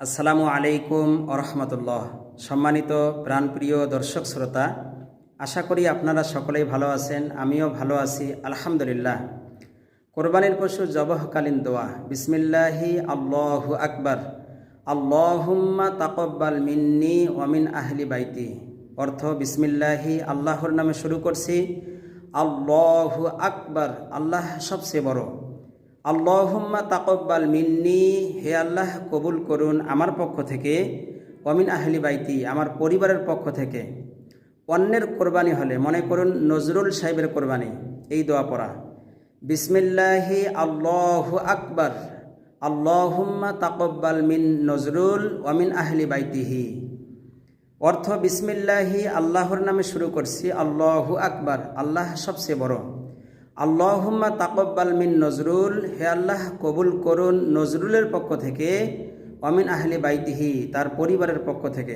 আসসালামু আলাইকুম আরহামতুল্লাহ। সম্মানিত প্রাণপ্রিয় দর্শক শ্রোতা, আশা করি আপনারা সকলেই ভালো আছেন, আমিও ভালো আছি আলহামদুলিল্লাহ। কোরবানির পশু জবহকালীন দোয়া বিসমিল্লাহি আল্লাহু আকবার, আল্লাহুম্মা তাকাব্বাল মিন্নি ওয়া মিন আহলি বাইতি। অর্থ, বিসমিল্লাহি আল্লাহর নামে শুরু করছি, আল্লাহু আকবার আল্লাহ সবচেয়ে বড়, আল্লাহুম্মা তাকাব্বাল মিন্নি হে আল্লাহ কবুল করুন আমার পক্ষ থেকে, ওয়ামিন আহলি বাইতি আমার পরিবারের পক্ষ থেকে। অন্যের কোরবানি হলে, মনে করুন নজরুল সাহেবের কোরবানি, এই দোয়া পড়া বিসমিল্লাহি আল্লাহু আকবার, আল্লাহুম্মা তাকাব্বাল মিন নজরুল ওয়ামিন আহলি বাইতিহি। অর্থ, বিসমিল্লাহি আল্লাহর নামে শুরু করছি, আল্লাহু আকবার আল্লাহ সবচেয়ে বড়, আল্লাহুম্মা তাকাব্বাল মিন নজরুল হে আল্লাহ কবুল করুন নজরুলের পক্ষ থেকে, ওয়ামিন আহলি বাইতিহি তার পরিবারের পক্ষ থেকে।